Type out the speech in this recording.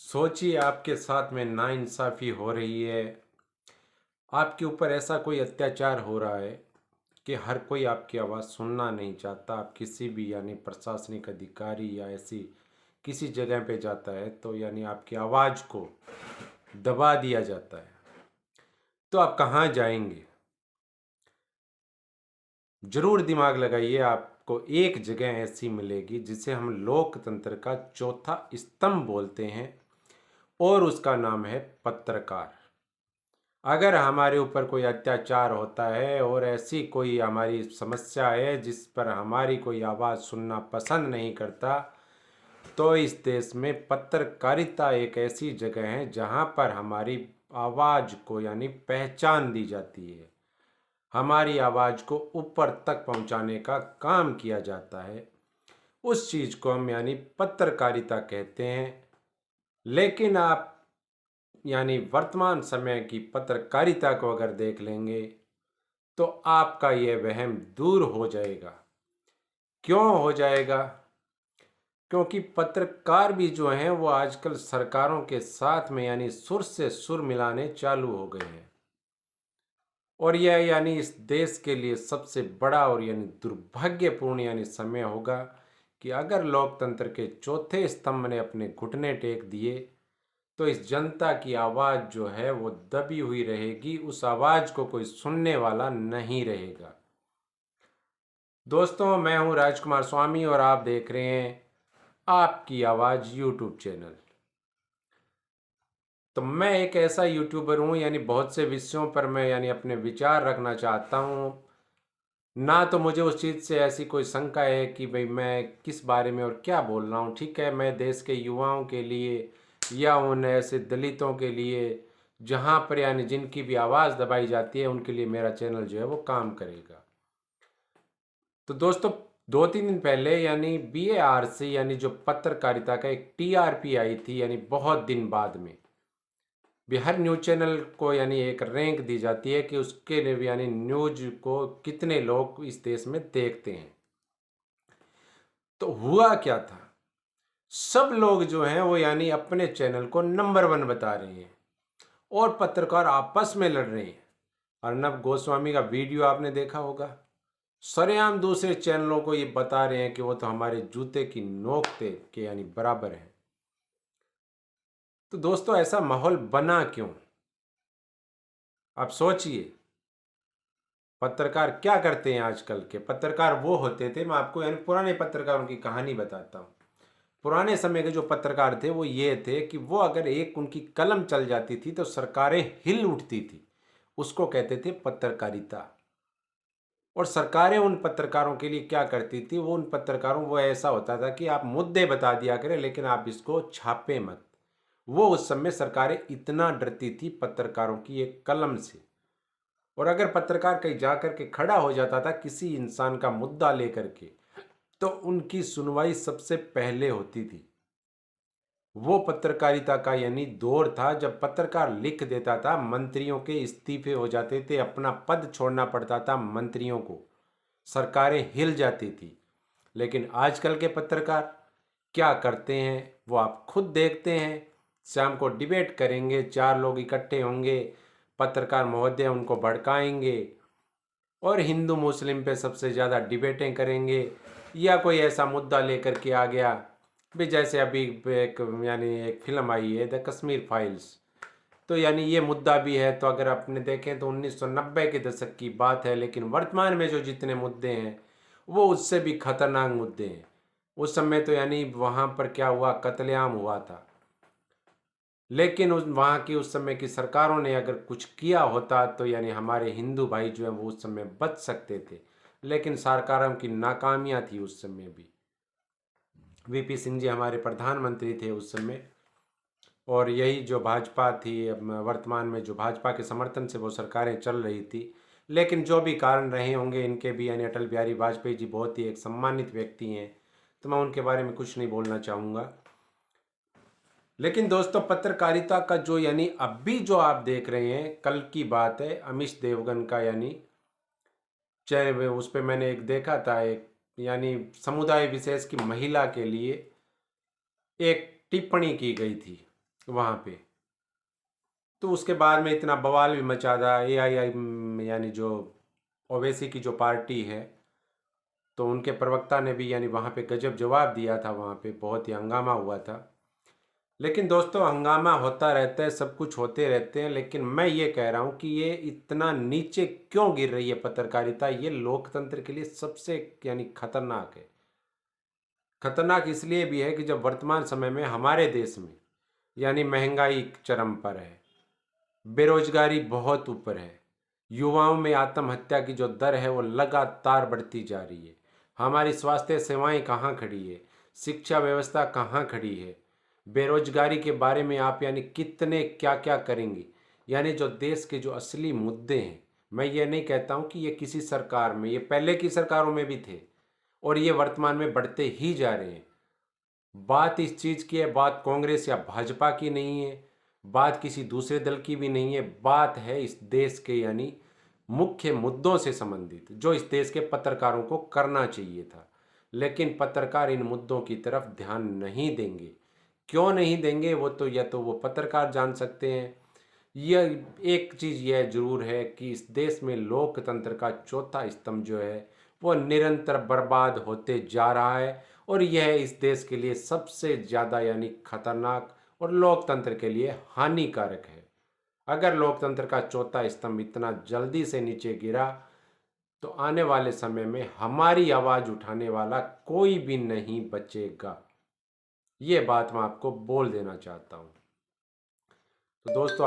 सोचिए आपके साथ में नाइंसाफ़ी हो रही है। आपके ऊपर ऐसा कोई अत्याचार हो रहा है कि हर कोई आपकी आवाज़ सुनना नहीं चाहता। आप किसी भी प्रशासनिक अधिकारी या ऐसी किसी जगह पे जाता है तो आपकी आवाज़ को दबा दिया जाता है। तो आप कहाँ जाएंगे? ज़रूर दिमाग लगाइए, आपको एक जगह ऐसी मिलेगी जिसे हम लोकतंत्र का चौथा स्तंभ बोलते हैं और उसका नाम है पत्रकार। अगर हमारे ऊपर कोई अत्याचार होता है और ऐसी कोई हमारी समस्या है जिस पर हमारी कोई आवाज़ सुनना पसंद नहीं करता, तो इस देश में पत्रकारिता एक ऐसी जगह है जहां पर हमारी आवाज़ को पहचान दी जाती है। हमारी आवाज़ को ऊपर तक पहुंचाने का काम किया जाता है। उस चीज़ को हम पत्रकारिता कहते हैं। लेकिन आप वर्तमान समय की पत्रकारिता को अगर देख लेंगे तो आपका ये वहम दूर हो जाएगा। क्यों हो जाएगा? क्योंकि पत्रकार भी जो हैं वो आजकल सरकारों के साथ में सुर से सुर मिलाने चालू हो गए हैं। और यह इस देश के लिए सबसे बड़ा और दुर्भाग्यपूर्ण समय होगा कि अगर लोकतंत्र के चौथे स्तंभ ने अपने घुटने टेक दिए तो इस जनता की आवाज़ जो है वो दबी हुई रहेगी। उस आवाज़ को कोई सुनने वाला नहीं रहेगा। दोस्तों, मैं हूं राजकुमार स्वामी और आप देख रहे हैं आपकी आवाज़ यूट्यूब चैनल। तो मैं एक ऐसा यूट्यूबर हूं बहुत से विषयों पर मैं अपने विचार रखना चाहता हूं। ना तो मुझे उस चीज़ से ऐसी कोई शंका है कि भाई मैं किस बारे में और क्या बोल रहा हूँ। ठीक है, मैं देश के युवाओं के लिए या उन ऐसे दलितों के लिए जहाँ पर जिनकी भी आवाज़ दबाई जाती है उनके लिए मेरा चैनल जो है वो काम करेगा। तो दोस्तों, 2-3 दिन पहले BARC जो पत्रकारिता का एक TRP आई थी बहुत दिन बाद में। बिहार न्यूज़ चैनल को एक रैंक दी जाती है कि उसके न्यूज़ को कितने लोग इस देश में देखते हैं। तो हुआ क्या था? सब लोग जो हैं वो अपने चैनल को नंबर 1 बता रहे हैं और पत्रकार आपस में लड़ रहे हैं। अर्नब गोस्वामी का वीडियो आपने देखा होगा। सरेआम दूसरे चैनलों को ये बता रहे हैं कि वो तो हमारे जूते की नोक पे के बराबर है। तो दोस्तों, ऐसा माहौल बना क्यों? आप सोचिए, पत्रकार क्या करते हैं? आजकल के पत्रकार वो होते थे, मैं आपको पुराने पत्रकारों की कहानी बताता हूँ। पुराने समय के जो पत्रकार थे वो ये थे कि वो अगर एक उनकी कलम चल जाती थी तो सरकारें हिल उठती थी। उसको कहते थे पत्रकारिता। और सरकारें उन पत्रकारों के लिए क्या करती थी, वो उन पत्रकारों वो ऐसा होता था कि आप मुद्दे बता दिया करें लेकिन आप इसको छापे मत। वो उस समय सरकारें इतना डरती थी पत्रकारों की एक कलम से। और अगर पत्रकार कहीं जा कर के खड़ा हो जाता था किसी इंसान का मुद्दा लेकर के, तो उनकी सुनवाई सबसे पहले होती थी। वो पत्रकारिता का दौर था जब पत्रकार लिख देता था, मंत्रियों के इस्तीफे हो जाते थे, अपना पद छोड़ना पड़ता था मंत्रियों को, सरकारें हिल जाती थी। लेकिन आजकल के पत्रकार क्या करते हैं वो आप खुद देखते हैं। शाम को डिबेट करेंगे, 4 लोग इकट्ठे होंगे, पत्रकार महोदय उनको भड़काएंगे और हिंदू मुस्लिम पे सबसे ज़्यादा डिबेटें करेंगे। या कोई ऐसा मुद्दा लेकर के आ गया भी, जैसे अभी एक एक फिल्म आई है द कश्मीर फाइल्स। तो ये मुद्दा भी है। तो अगर आपने देखें तो 1990 के दशक की बात है, लेकिन वर्तमान में जो जितने मुद्दे हैं वो उससे भी खतरनाक मुद्दे हैं। उस समय तो वहाँ पर क्या हुआ, कत्लेआम हुआ था। लेकिन उस वहाँ की उस समय की सरकारों ने अगर कुछ किया होता तो हमारे हिंदू भाई जो हैं वो उस समय बच सकते थे। लेकिन सरकारों की नाकामियाँ थी उस समय भी। VP सिंह जी हमारे प्रधानमंत्री थे उस समय, और यही जो भाजपा थी, अब वर्तमान में जो भाजपा के समर्थन से वो सरकारें चल रही थी। लेकिन जो भी कारण रहे होंगे इनके भी, अटल बिहारी वाजपेयी जी बहुत ही एक सम्मानित व्यक्ति हैं, तो मैं उनके बारे में कुछ नहीं बोलना चाहूँगा। लेकिन दोस्तों, पत्रकारिता का जो अभी जो आप देख रहे हैं, कल की बात है, अमीश देवगन का चाहे उस पर मैंने एक देखा था, एक समुदाय विशेष की महिला के लिए एक टिप्पणी की गई थी वहाँ पे। तो उसके बाद में इतना बवाल भी मचा था। एआईआई यानी जो ओवैसी की जो पार्टी है, तो उनके प्रवक्ता ने भी यानी वहाँ पे गजब जवाब दिया था। वहाँ पे बहुत ही हंगामा हुआ था। लेकिन दोस्तों, हंगामा होता रहता है, सब कुछ होते रहते हैं, लेकिन मैं ये कह रहा हूँ कि ये इतना नीचे क्यों गिर रही है पत्रकारिता, ये लोकतंत्र के लिए सबसे यानी खतरनाक है। खतरनाक इसलिए भी है कि जब वर्तमान समय में हमारे देश में यानी महंगाई चरम पर है, बेरोजगारी बहुत ऊपर है, युवाओं में आत्महत्या की जो दर है वो लगातार बढ़ती जा रही है, हमारी स्वास्थ्य सेवाएं कहाँ खड़ी है, शिक्षा व्यवस्था कहाँ खड़ी है, बेरोजगारी के बारे में आप यानी कितने क्या क्या करेंगे। यानी जो देश के जो असली मुद्दे हैं, मैं ये नहीं कहता हूँ कि ये किसी सरकार में, ये पहले की सरकारों में भी थे और ये वर्तमान में बढ़ते ही जा रहे हैं। बात इस चीज़ की है, बात कांग्रेस या भाजपा की नहीं है, बात किसी दूसरे दल की भी नहीं है, बात है इस देश के यानी मुख्य मुद्दों से संबंधित, जो इस देश के पत्रकारों को करना चाहिए था। लेकिन पत्रकार इन मुद्दों की तरफ ध्यान नहीं देंगे। क्यों नहीं देंगे वो तो या तो वो पत्रकार जान सकते हैं। यह एक चीज़ यह जरूर है कि इस देश में लोकतंत्र का चौथा स्तंभ जो है वो निरंतर बर्बाद होते जा रहा है, और यह इस देश के लिए सबसे ज़्यादा यानी खतरनाक और लोकतंत्र के लिए हानिकारक है। अगर लोकतंत्र का चौथा स्तंभ इतना जल्दी से नीचे गिरा तो आने वाले समय में हमारी आवाज़ उठाने वाला कोई भी नहीं बचेगा। ये बात मैं आपको बोल देना चाहता हूँ। तो दोस्तों,